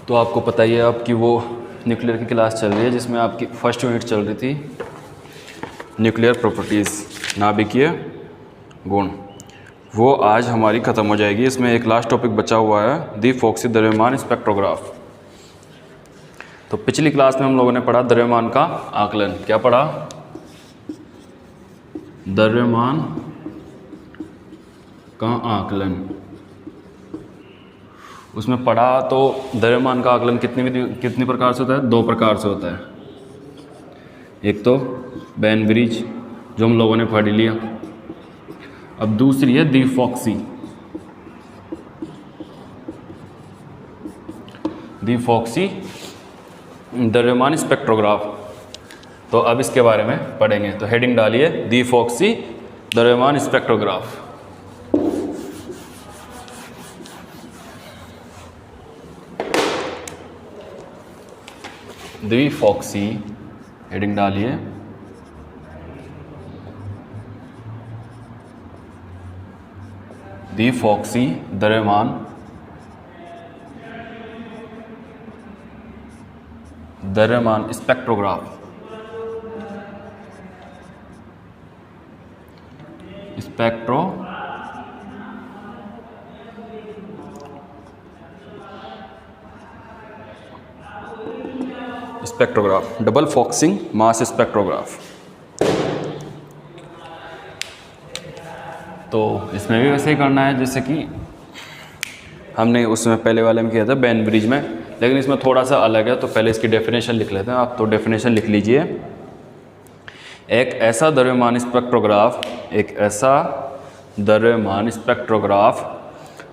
तो आपको पता ही है आपकी वो न्यूक्लियर की क्लास चल रही है जिसमें आपकी फर्स्ट यूनिट चल रही थी न्यूक्लियर प्रॉपर्टीज़, नाभिकीय गुण। वो आज हमारी ख़त्म हो जाएगी। इसमें एक लास्ट टॉपिक बचा हुआ है, दी फॉक्सी द्रव्यमान स्पेक्ट्रोग्राफ। तो पिछली क्लास में हम लोगों ने पढ़ा द्रव्यमान का आकलन। क्या पढ़ा? द्रव्यमान का आकलन। उसमें पढ़ा तो द्रव्यमान का आकलन कितनी प्रकार से होता है? 2 प्रकार से होता है। एक तो बैन ब्रिज जो हम लोगों ने पढ़ लिया। अब दूसरी है दी फॉक्सी। दी फॉक्सी द्रव्यमान स्पेक्ट्रोग्राफ। तो अब इसके बारे में पढ़ेंगे। तो हेडिंग डालिए दी फॉक्सी द्रव्यमान स्पेक्ट्रोग्राफ। दी फॉक्सी, हेडिंग डालिए दी फॉक्सी द्रव्यमान स्पेक्ट्रोग्राफ। स्पेक्ट्रोग्राफ, डबल फॉक्सिंग मास स्पेक्ट्रोग्राफ। तो इसमें भी वैसे ही करना है जैसे कि हमने उसमें पहले वाले में किया था बैन ब्रिज में, लेकिन इसमें थोड़ा सा अलग है। तो पहले इसकी डेफिनेशन लिख लेते हैं। आप तो डेफिनेशन लिख लीजिए। एक ऐसा द्रव्यमान स्पेक्ट्रोग्राफ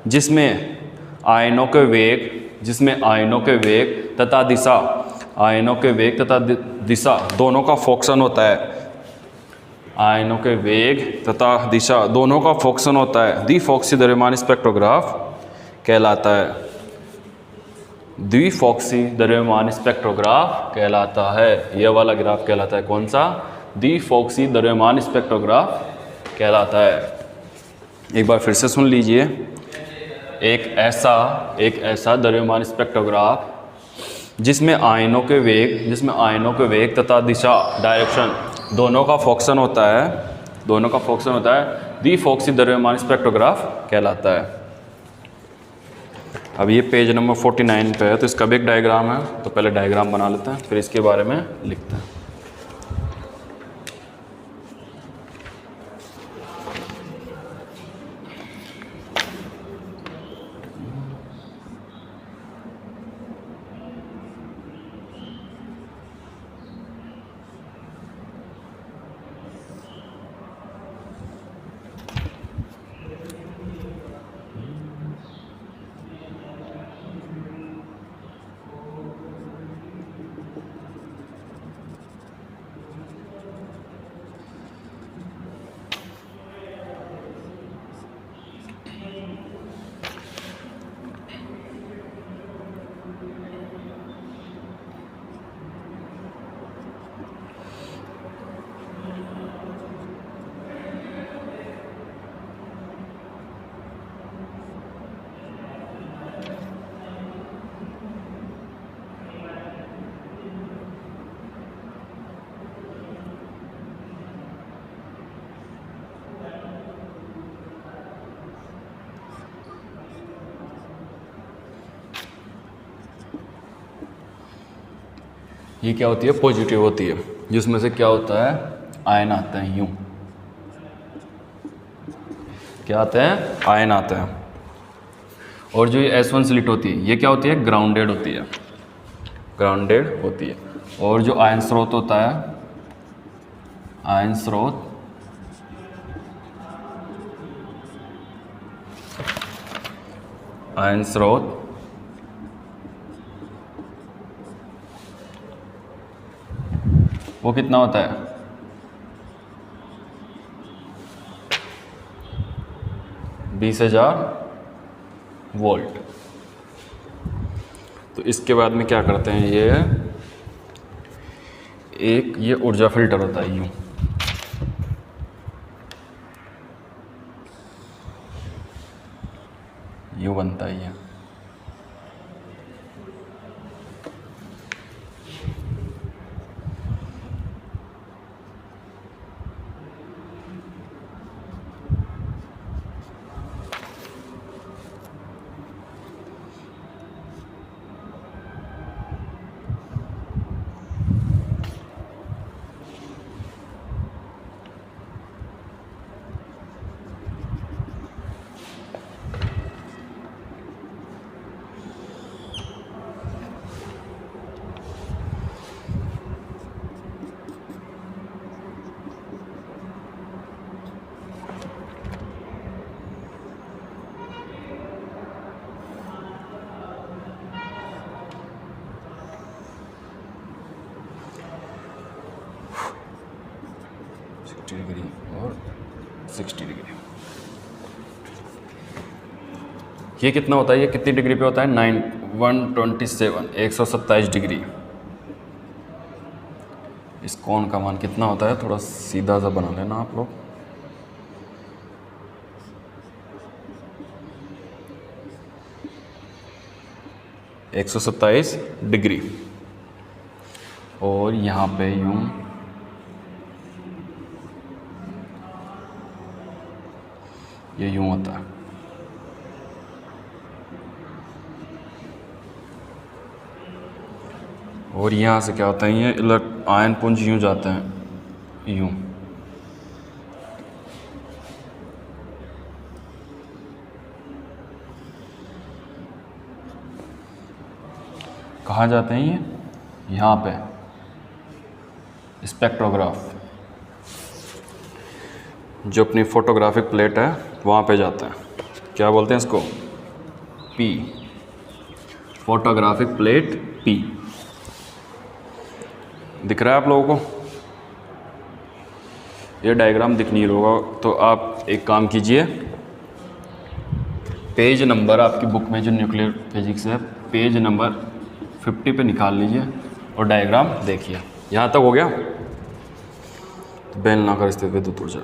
जिसमें आयनों के वेग तथा दिशा दोनों का फोक्सन होता है। आयनों के वेग तथा दिशा दोनों का फोक्सन होता है। दी फॉक्सी द्रव्यमान स्पेक्ट्रोग्राफ कहलाता है। द्विफॉक्सी द्रव्यमान स्पेक्ट्रोग्राफ कहलाता है। यह वाला ग्राफ कहलाता है कौन सा? द्विफॉक्सी द्रव्यमान स्पेक्ट्रोग्राफ कहलाता है। एक बार फिर से सुन लीजिए। एक ऐसा द्रव्यमान स्पेक्ट्रोग्राफ जिसमें आयनों के वेग तथा दिशा डायरेक्शन दोनों का फोक्सन होता है। द्विफॉक्सी द्रव्यमान स्पेक्ट्रोग्राफ कहलाता है। अब ये पेज नंबर 49 पे है, तो इसका भी एक डायग्राम है। तो पहले डायग्राम बना लेते हैं, फिर इसके बारे में लिखते हैं। ये क्या होती है? पॉजिटिव होती है, जिसमें से क्या होता है? आयन आते हैं। यूं क्या आते हैं? आयन आते हैं। और जो ये S1 स्लिट होती है, ये क्या होती है? ग्राउंडेड होती है। और जो आयन स्रोत होता है, आयन स्रोत वो कितना होता है? 20,000 वोल्ट। तो इसके बाद में क्या करते हैं? ये ऊर्जा फिल्टर होता है। यूं बनता है ये। 60 डिग्री और 60 डिग्री। ये कितना होता है, ये कितनी डिग्री पे होता है, 127 डिग्री। इस कोण का मान कितना होता है, थोड़ा सीधा सा बना लेना आप लोग। एक 127 डिग्री। और यहाँ पे यूं ये यूं होता है। और यहाँ से क्या होता है, ये आयन पुंज यूं जाते हैं, यूं। कहाँ जाते हैं ये, यहाँ पे स्पेक्ट्रोग्राफ, जो अपनी फोटोग्राफिक प्लेट है वहाँ पे जाता है। क्या बोलते हैं इसको, पी, फोटोग्राफिक प्लेट पी। दिख रहा है आप लोगों को, ये डायग्राम दिख नहीं होगा तो आप एक काम कीजिए, पेज नंबर आपकी बुक में जो न्यूक्लियर फिजिक्स है, पेज नंबर 50 पे निकाल लीजिए और डायग्राम देखिए। यहाँ तक हो गया, तो बेलनाकार स्थिति विद्युत ऊर्जा,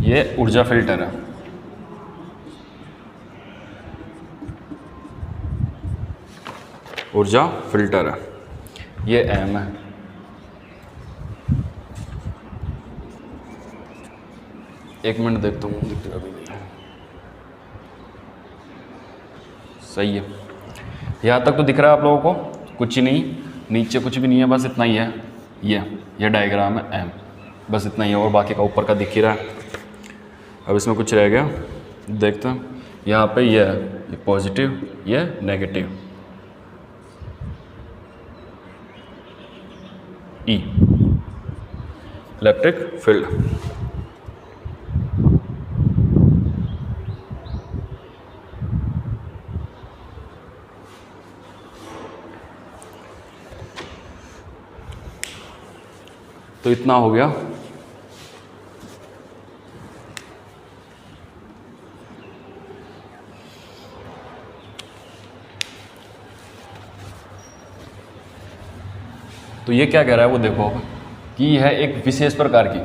ये ऊर्जा फिल्टर है। ऊर्जा फिल्टर है, ये एम है। एक मिनट देखता हूँ, दिख रहा भी नहीं है, सही है। यहाँ तक तो दिख रहा है आप लोगों को, कुछ ही नहीं, नीचे कुछ भी नहीं है, बस इतना ही है। ये डायग्राम है एम, बस इतना ही है, और बाकी का ऊपर का दिख ही रहा है। अब इसमें कुछ रह गया, देखते हैं। यहाँ पे ये है, ये पॉजिटिव, ये नेगेटिव, ई इलेक्ट्रिक फील्ड। तो इतना हो गया। तो ये क्या कह रहा है वो देखो, कि यह एक विशेष प्रकार की,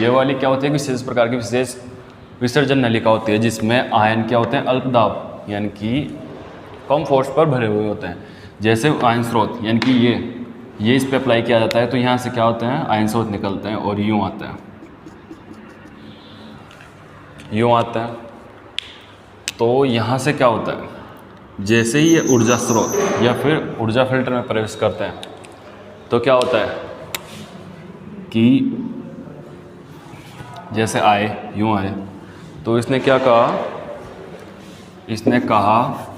ये वाली क्या होती है, विशेष प्रकार की विशेष विसर्जन नलिका होती है, जिसमें आयन क्या होते हैं, अल्प दाब यानी कि कम फोर्स पर भरे हुए होते हैं। जैसे आयन स्रोत यानी कि ये इस पे अप्लाई किया जाता है, तो यहाँ से क्या होते हैं, आयन स्रोत निकलते हैं और यूँ आते हैं, यूँ आते हैं। तो यहाँ से क्या होता है, जैसे ही ये ऊर्जा स्रोत या फिर ऊर्जा फिल्टर में प्रवेश करते हैं, तो क्या होता है कि जैसे आए, यूँ आए, तो इसने क्या कहा, इसने कहा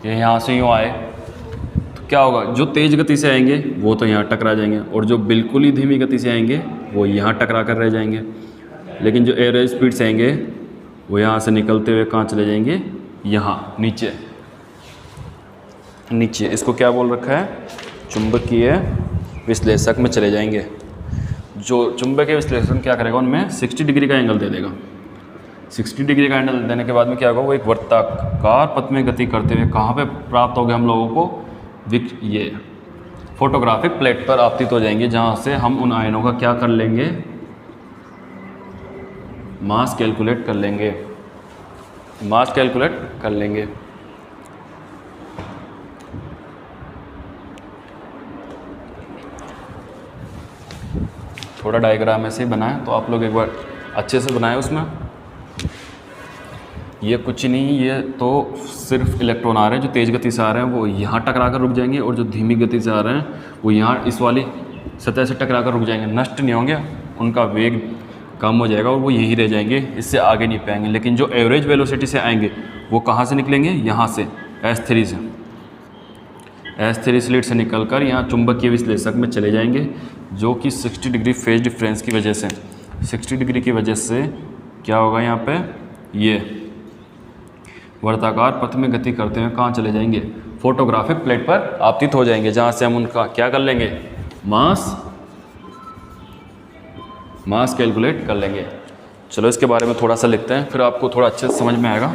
कि यहाँ से यूँ आए, तो क्या होगा, जो तेज़ गति से आएंगे वो तो यहाँ टकरा जाएंगे, और जो बिल्कुल ही धीमी गति से आएंगे वो यहाँ टकरा कर रह जाएंगे। लेकिन जो एवरेज स्पीड से आएंगे वो यहाँ से निकलते हुए कहाँ चले जाएंगे, यहाँ नीचे। इसको क्या बोल रखा है, चुंबकीय विश्लेषक में चले जाएंगे। जो चुंबकीय विश्लेषण क्या करेगा, उनमें 60 डिग्री का एंगल दे देगा। 60 डिग्री का एंगल देने के बाद में क्या होगा, वो एक वृत्ताकार पथ में गति करते हुए कहाँ पे प्राप्त हो गए हम लोगों को, ये फोटोग्राफिक प्लेट पर आपतित हो जाएंगे, जहाँ से हम उन आयनों का क्या कर लेंगे, मास कैलकुलेट कर लेंगे, थोड़ा डायग्राम ऐसे ही बनाएं, तो आप लोग एक बार अच्छे से बनाएं। उसमें ये कुछ नहीं, ये तो सिर्फ इलेक्ट्रॉन आ रहे हैं, जो तेज़ गति से आ रहे हैं वो यहाँ टकरा कर रुक जाएंगे, और जो धीमी गति से आ रहे हैं वो यहाँ इस वाली सतह से टकरा कर रुक जाएंगे, नष्ट नहीं होंगे, उनका वेग कम हो जाएगा और वो यहीं रह जाएंगे, इससे आगे नहीं पाएंगे। लेकिन जो एवरेज वेलोसिटी से आएंगे वो कहाँ से निकलेंगे, यहाँ से S3 स्लिट से निकलकर यहाँ चुंबकीय विश्लेषक में चले जाएंगे, जो कि 60 डिग्री फेज डिफरेंस की वजह से, 60 डिग्री की वजह से क्या होगा, यहाँ पे ये वर्ताकार पथ में गति करते हुए कहाँ चले जाएंगे? फोटोग्राफिक प्लेट पर आपतित हो जाएंगे, जहाँ से हम उनका क्या कर लेंगे? मास कैलकुलेट कर लेंगे। चलो इसके बारे में थोड़ा सा लिखते हैं, फिर आपको थोड़ा अच्छे से समझ में आएगा।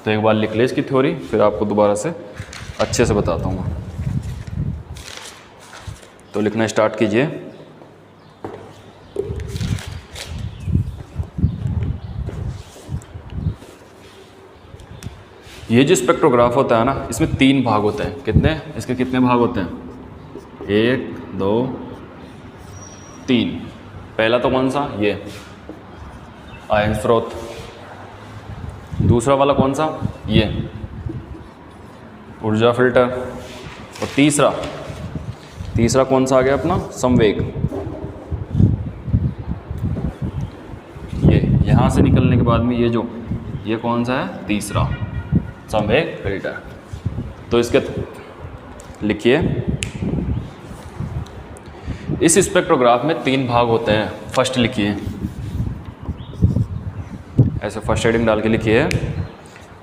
तो एक बार लिख ले इसकी थ्योरी, फिर आपको दोबारा से अच्छे से बताता हूँ। तो लिखना स्टार्ट कीजिए। ये जो स्पेक्ट्रोग्राफ होता है ना, इसमें 3 भाग होते हैं। कितने? इसके कितने भाग होते हैं? 1 2 3। पहला तो कौन सा? ये आयन स्रोत। दूसरा वाला कौन सा? ये ऊर्जा फिल्टर। और तीसरा कौन सा आ गया अपना? संवेग। ये यहाँ से निकलने के बाद में ये कौन सा है? तीसरा संवेग फिल्टर। तो इसके लिखिए, इस स्पेक्ट्रोग्राफ में 3 भाग होते हैं। फर्स्ट लिखिए, ऐसे फर्स्ट हेडिंग डाल के लिखिए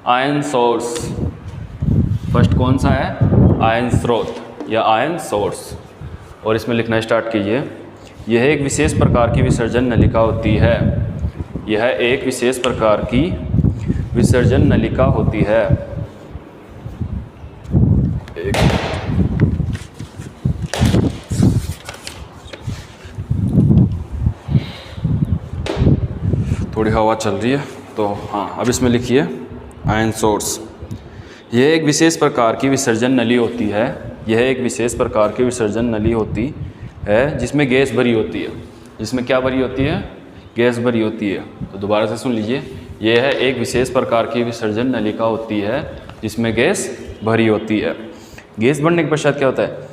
आयन सोर्स। फर्स्ट कौन सा है? आयन स्रोत या आयन सोर्स। और इसमें लिखना स्टार्ट कीजिए, यह एक विशेष प्रकार की विसर्जन नलिका होती है। यह एक विशेष प्रकार की विसर्जन नलिका होती है। थोड़ी हवा चल रही है तो हाँ, अब इसमें लिखिए आयन सोर्स। यह एक विशेष प्रकार की विसर्जन नली होती है। यह एक विशेष प्रकार की विसर्जन नली होती है जिसमें गैस भरी होती है। जिसमें क्या भरी होती है? गैस भरी होती है। तो दोबारा से सुन लीजिए, यह है एक विशेष प्रकार की विसर्जन नलिका होती है जिसमें गैस भरी होती है। गैस भरने के पश्चात क्या होता है?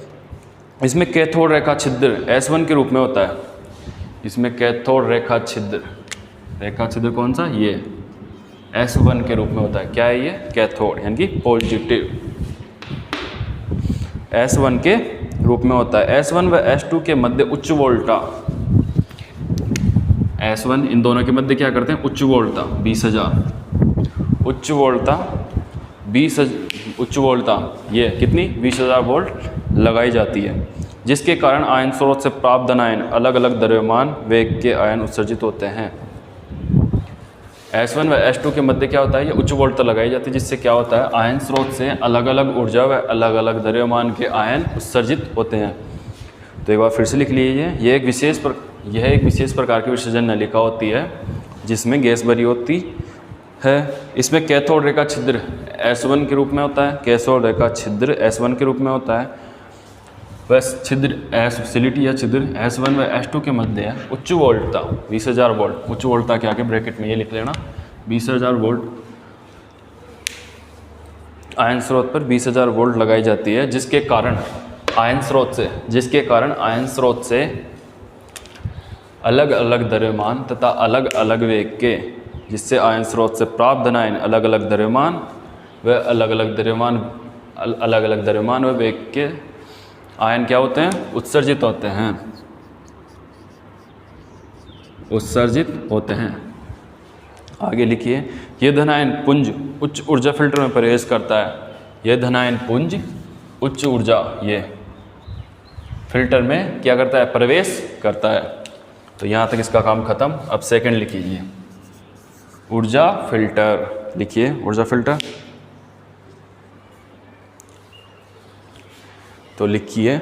इसमें कैथोड रेखा छिद्र S1 के रूप में होता है। इसमें कैथोड रेखा छिद्र कौन सा? ये S1 के रूप में होता है। क्या है ये? कैथोड, यानी कि पॉजिटिव S1 के रूप में होता है। S1 व S2 के मध्य उच्च वोल्टा, S1 इन दोनों के मध्य क्या करते हैं? उच्च वोल्टा 20,000 उच्च वोल्टा ये कितनी? 20,000 वोल्ट लगाई जाती है, जिसके कारण आयन स्रोत से प्राप्त धन आयन अलग अलग द्रव्यमान वेग के आयन उत्सर्जित होते हैं। S1 व S2 के मध्य क्या होता है? ये उच्च वोल्टता लगाई जाती है, जिससे क्या होता है? आयन स्रोत से अलग अलग ऊर्जा व अलग अलग द्रव्यमान के आयन उत्सर्जित होते हैं। तो एक बार फिर से लिख लीजिए, यह एक विशेष प्रकार की विसर्जन नलिका होती है जिसमें गैस भरी होती है। इसमें कैथोड रेखा छिद्र S1 के रूप में होता है। कैथोड रेखा छिद्र S1 के रूप में होता है। बस छिद्र फैसिलिटी या छिद्र S1 व S2 के मध्य है उच्च वोल्टता 20,000 वोल्ट। उच्च वोल्टता के आगे ब्रैकेट में ये लिख लेना 20,000 वोल्ट। आयन स्रोत पर 20,000 वोल्ट लगाई जाती है, जिसके कारण आयन स्रोत से अलग अलग द्रव्यमान तथा अलग अलग वेग के, जिससे आयन स्रोत से प्राप्त धन आयन अलग अलग द्रव्यमान व वेग के आयन क्या होते हैं? उत्सर्जित होते हैं। आगे लिखिए, यह धनायन पुंज उच्च ऊर्जा फिल्टर में प्रवेश करता है। यह धनायन पुंज उच्च ऊर्जा ये फिल्टर में क्या करता है? प्रवेश करता है। तो यहाँ तक इसका काम खत्म। अब सेकंड लिख लीजिए, ऊर्जा फिल्टर। लिखिए ऊर्जा फिल्टर। तो लिखिए,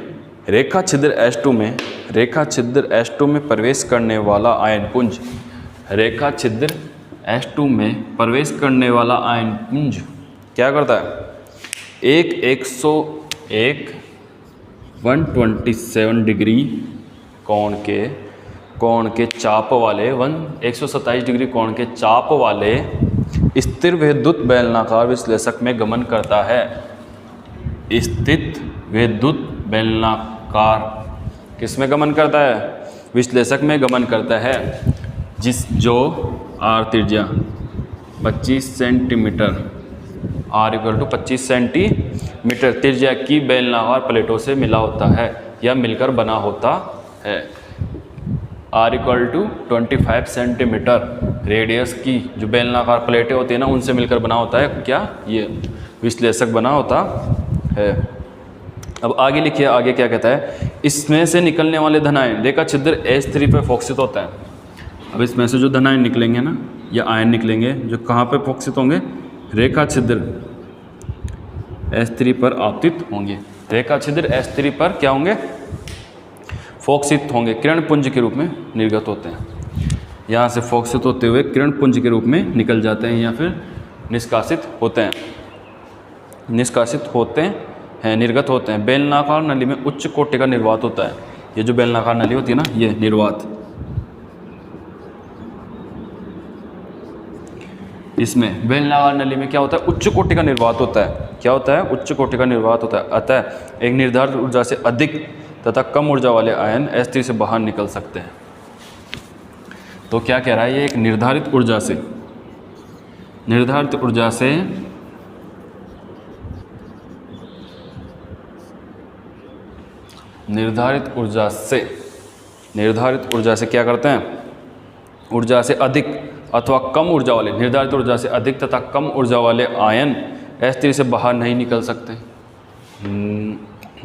रेखा छिद्र S2 में प्रवेश करने वाला आयन पुंज। रेखा छिद्र S2 में प्रवेश करने वाला आयन पुंज क्या करता है? 127 डिग्री कोण के चाप वाले 127 डिग्री कोण के चाप वाले स्थिर विद्युत बेलनाकार विश्लेषक में गमन करता है। स्थित विद्युत बेलनाकार किस में गमन करता है? विश्लेषक में गमन करता है, जो R त्रिज्या 25 सेंटीमीटर R=25 सेंटीमीटर त्रिज्या की बेलनाकार प्लेटों से मिला होता है या मिलकर बना होता है। R equal to 25 centimetre radius की जो बेलनाकार प्लेटें होती है ना, उनसे मिलकर बना होता है क्या, ये विश्लेषक बना होता है। अब आगे लिखिए, आगे क्या कहता है, इसमें से निकलने वाले धनायन रेखा छिद्र H3 पे फोकसित होता है। अब इसमें से जो धनायन निकलेंगे ना, या आयन निकलेंगे, जो कहाँ पे फोकसित होंगे, रेखा छिद्र H3 पर आपतित होंगे। रेखा छिद्र H3 पर क्या होंगे, फोकसित होंगे, किरण पुंज के रूप में निर्गत होते हैं। यहाँ से फोकसित होते हुए किरण पुंज के रूप में निकल जाते हैं या फिर निष्कासित होते हैं, निष्कासित होते हैं, निर्गत होते हैं। बेलनाकार नली में उच्च कोटि का निर्वात होता है। ये जो बेलनाकार नली होती है ना, ये निर्वात, इसमें बेलनाकार नली में क्या होता है, उच्च कोटि का निर्वात होता है। क्या होता है, उच्च कोटि का निर्वात होता है। अतः एक निर्धारित ऊर्जा से अधिक तथा कम ऊर्जा वाले आयन H3 से बाहर निकल सकते हैं। तो क्या कह रहा है, ये एक निर्धारित ऊर्जा से, निर्धारित ऊर्जा से निर्धारित ऊर्जा से क्या करते हैं, ऊर्जा से अधिक अथवा कम ऊर्जा वाले, निर्धारित ऊर्जा से अधिक तथा कम ऊर्जा वाले आयन H3 से बाहर नहीं निकल सकते।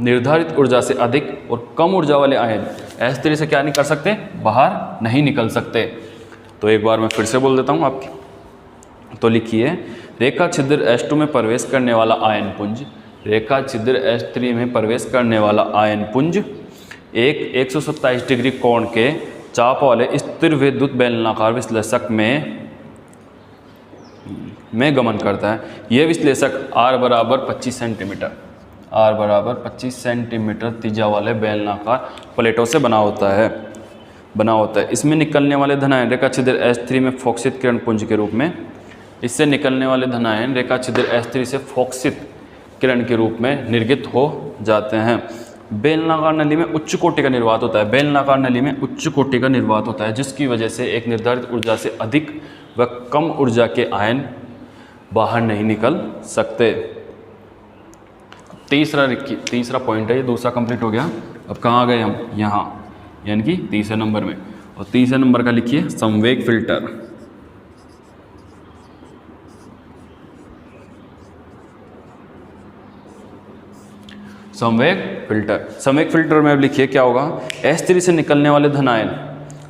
निर्धारित ऊर्जा से अधिक और कम ऊर्जा वाले आयन H3 से क्या नहीं कर सकते, बाहर नहीं निकल सकते। तो एक बार मैं फिर से बोल देता हूँ आपके, तो लिखिए, रेखा छिद्र H2 में प्रवेश करने वाला आयन पुंज, रेखा छिद्र H3 में प्रवेश करने वाला आयन पुंज एक 127 डिग्री कोण के चाप वाले स्थिर विद्युत बेलनाकार विश्लेषक में गमन करता है। यह विश्लेषक R बराबर 25 सेंटीमीटर, R बराबर 25 सेंटीमीटर त्रिज्या वाले बेलनाकार प्लेटों से बना होता है। इसमें निकलने वाले धनायन रेखा छिद्र H3 में फोकसित किरण पुंज के रूप में, इससे निकलने वाले धनायन रेखा छिद्र H3 से फोकसित किरण के रूप में निर्गित हो जाते हैं। बेलनाकार नली में उच्च कोटि का निर्वात होता है। बेलनाकार नली में उच्च कोटि का निर्वात होता है, जिसकी वजह से एक निर्धारित ऊर्जा से अधिक व कम ऊर्जा के आयन बाहर नहीं निकल सकते। तीसरा पॉइंट है, ये दूसरा कंप्लीट हो गया। अब कहाँ आ गए हम, यहाँ, यानी कि तीसरे नंबर में। और तीसरे नंबर का लिखिए संवेग फिल्टर। संवेग फिल्टर में अब लिखिए क्या होगा, H3 से निकलने वाले धनायन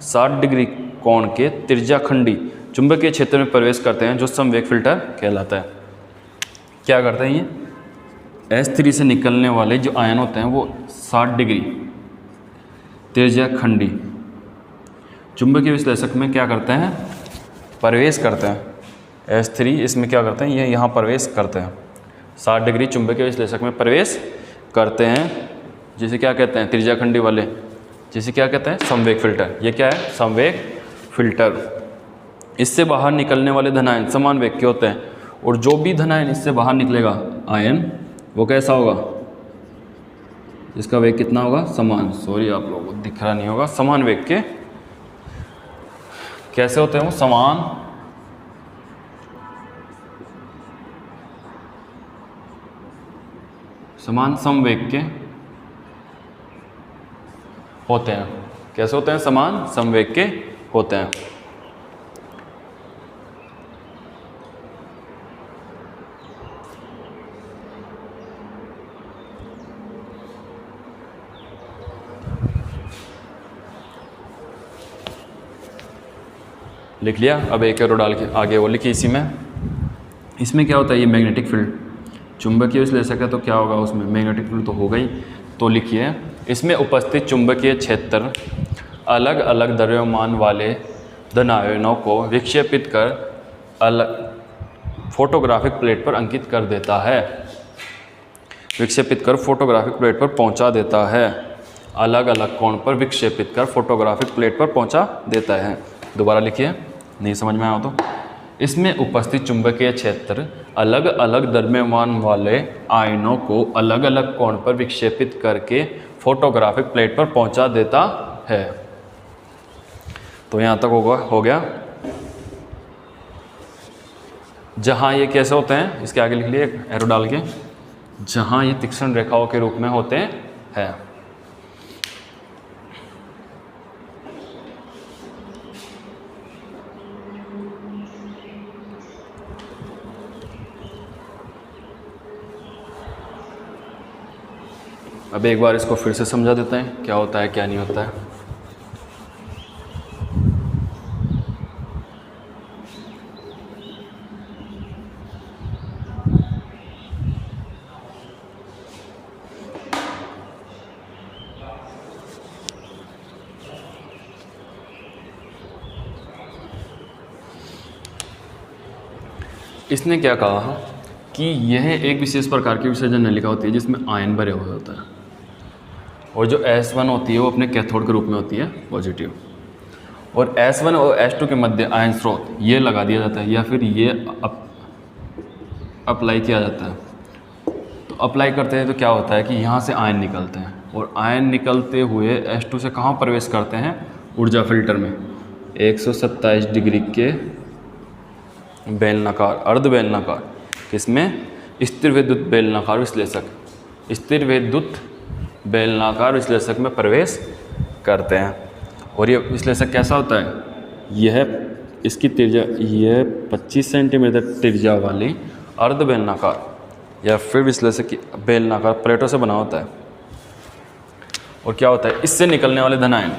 60 डिग्री कोण के त्रिज्याखंडी चुंबकीय क्षेत्र में प्रवेश करते हैं, जो संवेग फिल्टर कहलाता है। क्या करते हैं, ये H3 से निकलने वाले जो आयन होते हैं वो 60 डिग्री त्रिज्याखंडी चुंबकीय विश्लेषक में क्या करते हैं, प्रवेश करते हैं। H3 इसमें क्या करते हैं, ये यहाँ प्रवेश करते हैं, 60 डिग्री चुंबकीय विश्लेषक में प्रवेश करते हैं, जिसे क्या कहते हैं, त्रिज्याखंडी वाले, जिसे क्या कहते हैं, संवेग फिल्टर। ये क्या है, संवेग फिल्टर। इससे बाहर निकलने वाले धनायन समान वेग के होते हैं, और जो भी धनायन इससे बाहर निकलेगा आयन, वो कैसा होगा, इसका वेग कितना होगा, समान। सॉरी, आप लोगों को दिख रहा नहीं होगा, समान वेग के कैसे होते हैं, वो समान समवेग के होते हैं। कैसे होते हैं, समान समवेग के होते हैं। लिख लिया। अब एक एरो डाल के आगे वो लिखिए इसी में। इसमें क्या होता है, ये मैग्नेटिक फील्ड, चुंबकीय विश्लेषक है तो क्या होगा, उसमें मैग्नेटिक फील्ड तो होगा ही। तो लिखिए, इसमें उपस्थित चुंबकीय क्षेत्र अलग अलग द्रव्यमान वाले धनायनों को विक्षेपित कर अलग फोटोग्राफिक प्लेट पर अंकित कर देता है, विक्षेपित कर फोटोग्राफिक प्लेट पर पहुंचा देता है। अलग अलग कोण पर विक्षेपित कर फोटोग्राफिक प्लेट पर पहुंचा देता है। दोबारा लिखिए, नहीं समझ में आया तो। इसमें उपस्थित चुंबकीय क्षेत्र अलग अलग द्रव्यमान वाले आयनों को अलग अलग कोण पर विक्षेपित करके फोटोग्राफिक प्लेट पर पहुंचा देता है। तो यहाँ तक हो गया। जहाँ ये कैसे होते हैं, इसके आगे लिख लिए एरो डाल के, जहाँ ये तीक्ष्ण रेखाओं के रूप में होते हैं। अब एक बार इसको फिर से समझा देते हैं क्या होता है क्या नहीं होता है। इसने क्या कहा कि यह एक विशेष प्रकार की विसर्जन नलिका होती है जिसमें आयन भरे हुए होता है, और जो S1 होती है वो अपने कैथोड के रूप में होती है पॉजिटिव, और S1 और S2 के मध्य आयन स्रोत ये लगा दिया जाता है या फिर ये अप्लाई किया जाता है। तो अप्लाई करते हैं तो क्या होता है कि यहाँ से आयन निकलते हैं, और आयन निकलते हुए S2 से कहाँ प्रवेश करते हैं, ऊर्जा फिल्टर में 127 डिग्री के बेलनाकार अर्ध बेलनाकार किसमें, स्थिर विद्युत बेलनाकार विश्लेषक, स्थिर विद्युत बेलनाकार विश्लेषक में प्रवेश करते हैं। और ये विश्लेषक कैसा होता है, यह इसकी त्रिज्या यह 25 सेंटीमीटर त्रिज्या वाली अर्ध बेलनाकार या फिर विश्लेषक की बेलनाकार प्लेटों से बना होता है। और क्या होता है, इससे निकलने वाले धनायन,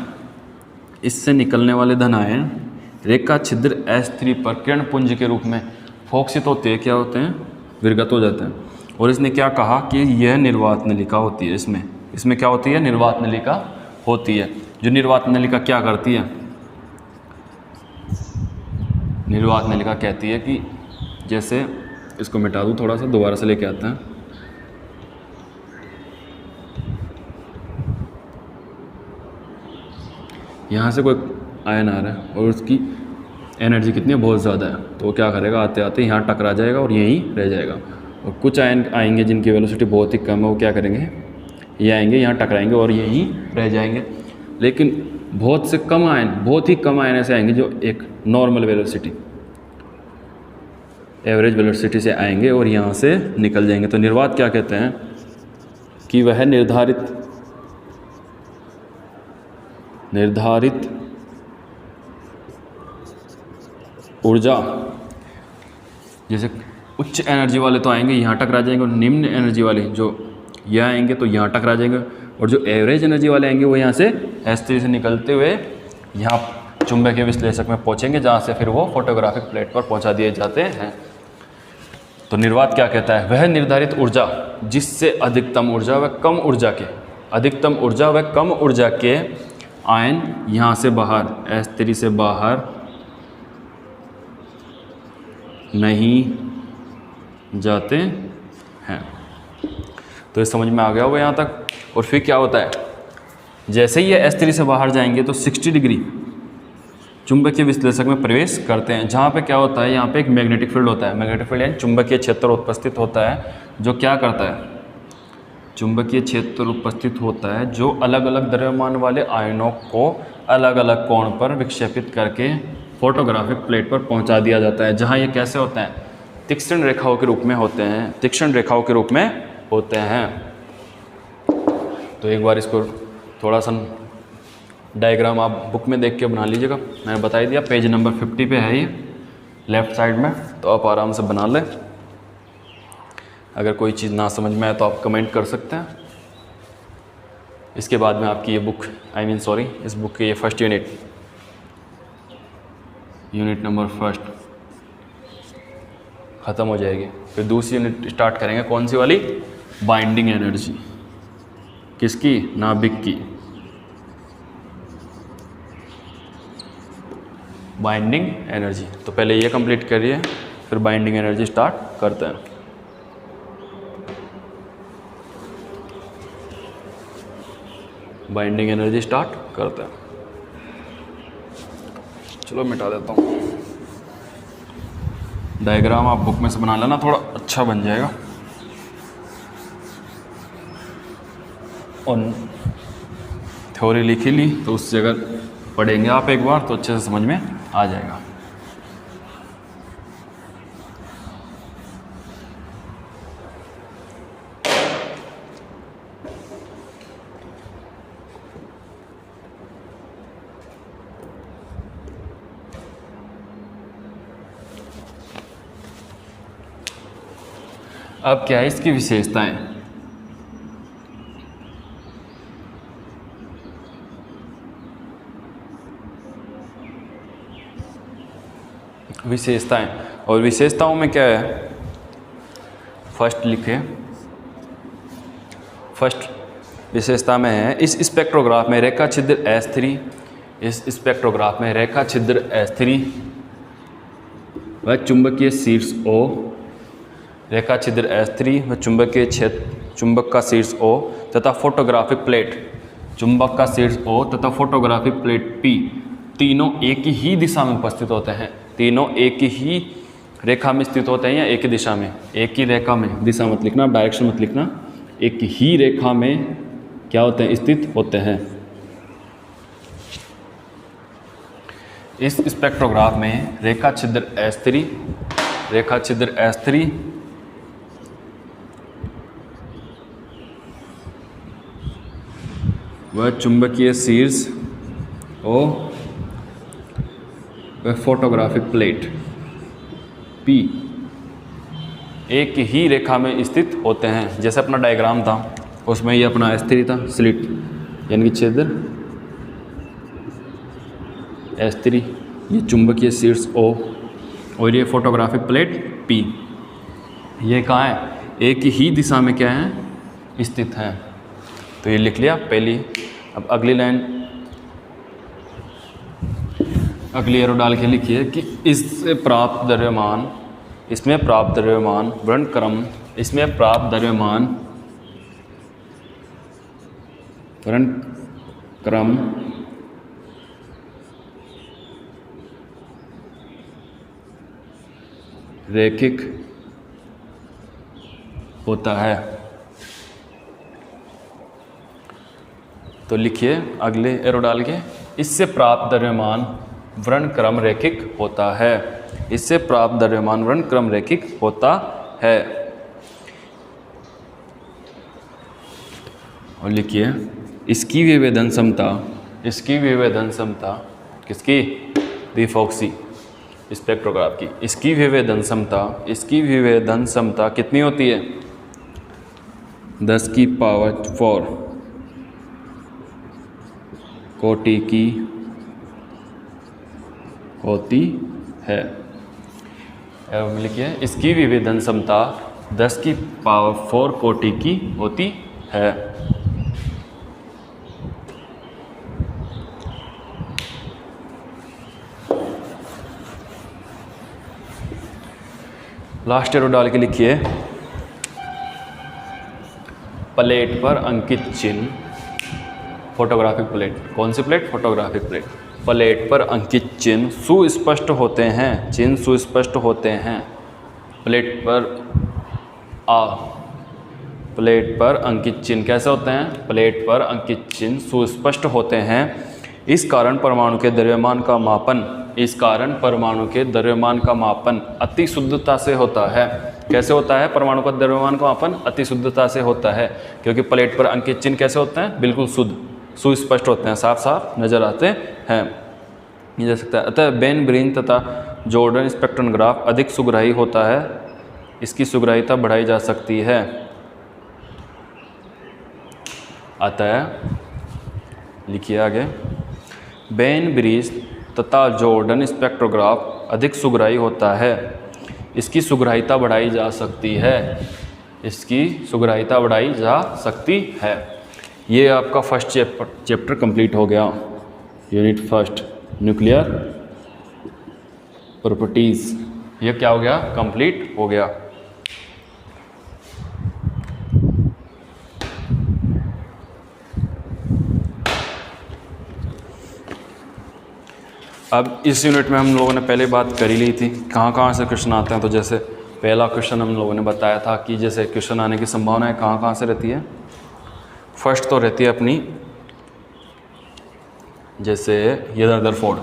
इससे निकलने वाले धनायन रेखा छिद्र S3 पर किरण पुंज के रूप में फोकसित होते हैं, क्या होते हैं, विर्गत हो जाते हैं। और इसने क्या कहा कि यह निर्वात नलिका होती है, इसमें क्या होती है, निर्वात नलिका होती है। जो निर्वात नलिका क्या करती है, निर्वात नलिका कहती है कि जैसे इसको मिटा दूँ थोड़ा सा, दोबारा से लेके आते हैं। यहाँ से कोई आयन आ रहा है और उसकी एनर्जी कितनी है, बहुत ज़्यादा है, तो वो क्या करेगा, आते आते यहाँ टकरा जाएगा और यहीं रह जाएगा। और कुछ आयन आएंगे जिनकी वेलोसिटी बहुत ही कम है, वो क्या करेंगे, ये आएंगे यहाँ टकराएंगे और यहीं रह जाएंगे। लेकिन बहुत से कम आयन, बहुत ही कम आयन ऐसे आएंगे जो एक नॉर्मल वेलोसिटी, एवरेज वेलोसिटी से आएंगे और यहाँ से निकल जाएंगे। तो निर्वात क्या कहते हैं कि वह निर्धारित ऊर्जा, जैसे उच्च एनर्जी वाले तो आएंगे यहाँ टकरा जाएंगे, और निम्न एनर्जी वाले जो यहाँ आएंगे तो यहाँ टकरा जाएंगे, और जो एवरेज एनर्जी वाले आएंगे वो यहाँ से S3 से निकलते हुए यहाँ चुंबकीय विश्लेषक में पहुँचेंगे, जहाँ से फिर वो फोटोग्राफिक प्लेट पर पहुँचा दिए जाते हैं। तो निर्वात क्या कहता है, वह निर्धारित ऊर्जा जिससे अधिकतम ऊर्जा व कम ऊर्जा के, अधिकतम ऊर्जा व कम ऊर्जा के आयन यहाँ से बाहर S3 से बाहर नहीं जाते हैं। तो ये समझ में आ गया होगा यहाँ तक। और फिर क्या होता है, जैसे ही ये S3 से बाहर जाएंगे तो 60 डिग्री चुंबकीय विश्लेषक में प्रवेश करते हैं, जहाँ पे क्या होता है, यहाँ पे एक मैग्नेटिक फील्ड होता है। मैग्नेटिक फील्ड यानी चुंबकीय क्षेत्र उपस्थित होता है, जो क्या करता है, चुंबकीय क्षेत्र उपस्थित होता है जो अलग अलग द्रव्यमान वाले आयनों को अलग अलग कोण पर विक्षेपित करके फोटोग्राफिक प्लेट पर पहुंचा दिया जाता है, जहां ये कैसे होते हैं, तीक्ष्ण रेखाओं के रूप में होते हैं, तीक्ष्ण रेखाओं के रूप में होते हैं। तो एक बार इसको थोड़ा सा डायग्राम आप बुक में देख के बना लीजिएगा, मैंने बता ही दिया, पेज नंबर 50 पे है ये लेफ़्ट साइड में, तो आप आराम से बना लें। अगर कोई चीज़ ना समझ में आए तो आप कमेंट कर सकते हैं। इसके बाद में आपकी ये बुक इस बुक की ये फर्स्ट यूनिट नंबर फर्स्ट ख़त्म हो जाएगी। फिर दूसरी यूनिट स्टार्ट करेंगे, कौन सी वाली, बाइंडिंग एनर्जी, किसकी, नाभिक की, बाइंडिंग एनर्जी। तो पहले ये कंप्लीट करिए, फिर बाइंडिंग एनर्जी स्टार्ट करते हैं। बाइंडिंग एनर्जी स्टार्ट करते हैं। चलो मिटा देता हूँ डायग्राम, आप बुक में से बना लेना, थोड़ा अच्छा बन जाएगा। और थ्योरी लिखी ली तो उस जगह पढ़ेंगे आप एक बार तो अच्छे से समझ में आ जाएगा। अब क्या है इसकी विशेषताएं, विशेषताएं, और विशेषताओं में क्या है, फर्स्ट लिखे, फर्स्ट विशेषता में है इस स्पेक्ट्रोग्राफ में रेखा छिद्र S3, इस स्पेक्ट्रोग्राफ में रेखा छिद्र S3 व चुंबकीय शीर्ष O, रेखा छिद्र S3 व चुंबकीय क्षेत्र, चुंबक का शीर्ष O तथा फोटोग्राफिक प्लेट, चुंबक का शीर्ष O तथा फोटोग्राफिक प्लेट P, तीनों एक ही दिशा में उपस्थित होते हैं। तीनों एक ही रेखा में स्थित होते हैं या एक ही दिशा में, एक ही रेखा में, दिशा मत लिखना, डायरेक्शन मत लिखना, एक ही रेखा में क्या होते हैं, स्थित होते हैं। इस स्पेक्ट्रोग्राफ में रेखा छिद्र S3, रेखा छिद्र S3 व चुंबकीय शीर्ष O व फोटोग्राफिक प्लेट P एक ही रेखा में स्थित होते हैं। जैसे अपना डायग्राम था उसमें ये अपना S3 था, स्लिट यानी कि छिद्र S3, ये चुंबकीय शीर्ष O और ये फोटोग्राफिक प्लेट P, ये कहाँ है, एक ही दिशा में क्या है, स्थित हैं। तो ये लिख लिया पहली। अब अगली लाइन, अगली एरो डाल के लिखिए कि इससे प्राप्त द्रव्यमान, इसमें प्राप्त द्रव्यमान वर्णक्रम, इसमें प्राप्त द्रव्यमान वर्णक्रम रैखिक होता है। तो लिखिए अगले एरो डाल के, इससे प्राप्त द्रव्यमान वर्णक्रम रैखिक होता है, इससे प्राप्त द्रव्यमान वर्णक्रम रैखिक होता है। और लिखिए इसकी विभेदन क्षमता, इसकी विभेदन क्षमता किसकी, डिफॉक्सी स्पेक्ट्रोग्राफ की, इसकी विभेदन क्षमता, इसकी विभेदन क्षमता कितनी होती है, 10⁴ कोटि की होती है। एवं लिखिए इसकी विभेदन क्षमता 10⁴ कोटि की होती है। लास्ट एरो डाल के लिखिए प्लेट पर अंकित चिन्ह, फोटोग्राफिक प्लेट, कौन सी प्लेट, फोटोग्राफिक प्लेट, प्लेट पर अंकित चिन्ह सुस्पष्ट होते हैं, चिन्ह सुस्पष्ट होते हैं। प्लेट पर प्लेट पर अंकित चिन्ह कैसे होते हैं, प्लेट पर अंकित चिन्ह सुस्पष्ट होते हैं। इस कारण परमाणु के द्रव्यमान का मापन, इस कारण परमाणु के द्रव्यमान का मापन अति शुद्धता से होता है। कैसे होता है, परमाणु का द्रव्यमान का मापन अति शुद्धता से होता है, क्योंकि प्लेट पर अंकित चिन्ह कैसे होते हैं, बिल्कुल शुद्ध, सुस्पष्ट होते हैं, साफ साफ नजर आते हैं, ये जा सकता है। अतः बेन ब्रीन तथा जॉर्डन स्पेक्ट्रोग्राफ अधिक सुग्राही होता है, इसकी सुग्राहीता बढ़ाई जा सकती है। अतः लिखिए आगे, बेन ब्रीज तथा जॉर्डन स्पेक्ट्रोग्राफ अधिक सुग्राही होता है, इसकी सुग्राहीता बढ़ाई जा सकती है, इसकी सुग्राहीता बढ़ाई जा सकती है। ये आपका फर्स्ट चैप्टर कंप्लीट हो गया, यूनिट फर्स्ट न्यूक्लियर प्रॉपर्टीज, ये क्या हो गया, कंप्लीट हो गया। अब इस यूनिट में हम लोगों ने पहले बात कर ही ली थी कहाँ कहाँ से क्वेश्चन आते हैं। तो जैसे पहला क्वेश्चन हम लोगों ने बताया था कि जैसे क्वेश्चन आने की संभावना कहाँ कहाँ से रहती है। फर्स्ट तो रहती है अपनी, जैसे ये रदरफोर्ड,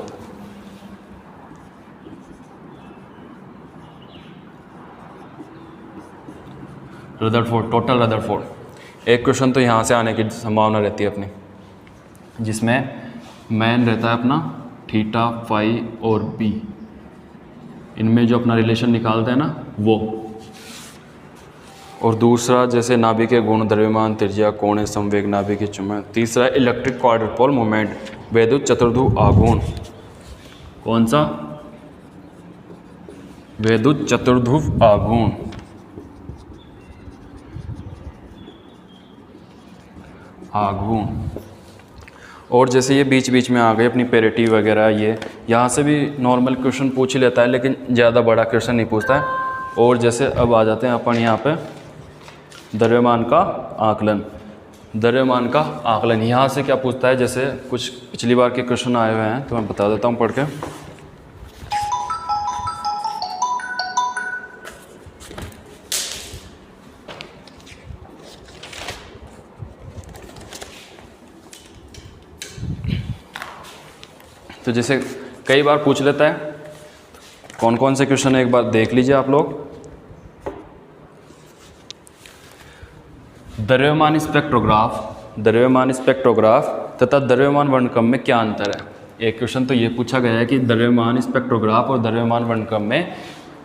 टोटल रदरफोर्ड, एक क्वेश्चन तो यहाँ से आने की संभावना रहती है अपनी, जिसमें मैन रहता है अपना थीटा, फाई और बी, इनमें जो अपना रिलेशन निकालते हैं ना वो। और दूसरा जैसे नाभिक के गुण, द्रव्यमान, त्रिज्या, कोण, संवेग, नाभिक की चुंबक। तीसरा इलेक्ट्रिक क्वाड्रुपोल मोमेंट, वैद्युत चतुर्ध्रुव आघूर्ण, कौन सा, वैद्युत चतुर्ध्रुव आघूर्ण। और जैसे ये बीच बीच में आ गए अपनी पेरिटी वगैरह, ये यहाँ से भी नॉर्मल क्वेश्चन पूछ ही लेता है, लेकिन ज़्यादा बड़ा क्वेश्चन नहीं पूछता है। और जैसे अब आ जाते हैं अपन यहाँ पे द्रव्यमान का आकलन। द्रव्यमान का आकलन यहाँ से क्या पूछता है, जैसे कुछ पिछली बार के क्वेश्चन आए हुए हैं तो मैं बता देता हूँ पढ़ के। तो जैसे कई बार पूछ लेता है, कौन कौन से क्वेश्चन है एक बार देख लीजिए आप लोग। द्रव्यमान स्पेक्ट्रोग्राफ तथा द्रव्यमान वर्णक्रम में क्या अंतर है। एक क्वेश्चन तो ये पूछा गया है कि द्रव्यमान स्पेक्ट्रोग्राफ और द्रव्यमान वर्णक्रम में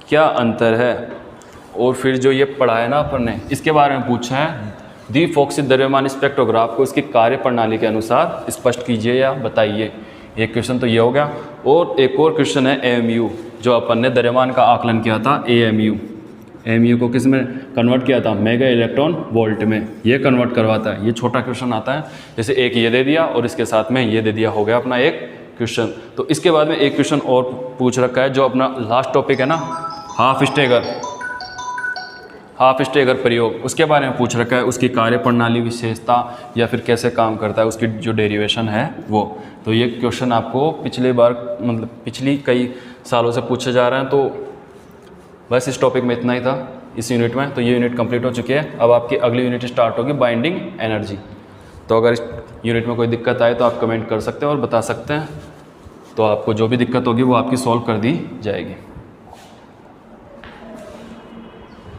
क्या अंतर है। और फिर जो ये पढ़ा है ना अपन ने, इसके बारे में पूछा है, दी फॉक्सी द्रव्यमान स्पेक्ट्रोग्राफ को इसकी कार्य प्रणाली के अनुसार स्पष्ट कीजिए या बताइए। एक क्वेश्चन तो ये हो गया। और एक और क्वेश्चन है एएमयू, जो अपन ने द्रव्यमान का आकलन किया था। एएमयू को किस में कन्वर्ट किया था, मेगा इलेक्ट्रॉन वोल्ट में ये कन्वर्ट करवाता है। ये छोटा क्वेश्चन आता है, जैसे एक ये दे दिया और इसके साथ में ये दे दिया, हो गया अपना एक क्वेश्चन। तो इसके बाद में एक क्वेश्चन और पूछ रखा है, जो अपना लास्ट टॉपिक है ना, हाफ स्टेगर प्रयोग, उसके बारे में पूछ रखा है। उसकी कार्य प्रणाली, विशेषता या फिर कैसे काम करता है, उसकी जो डेरिवेशन है वो। तो ये क्वेश्चन आपको पिछली कई सालों से पूछे जा रहे हैं। तो बस इस टॉपिक में इतना ही था इस यूनिट में। तो ये यूनिट कंप्लीट हो चुकी है। अब आपकी अगली यूनिट स्टार्ट होगी, बाइंडिंग एनर्जी। तो अगर इस यूनिट में कोई दिक्कत आए तो आप कमेंट कर सकते हैं और बता सकते हैं। तो आपको जो भी दिक्कत होगी वो आपकी सॉल्व कर दी जाएगी।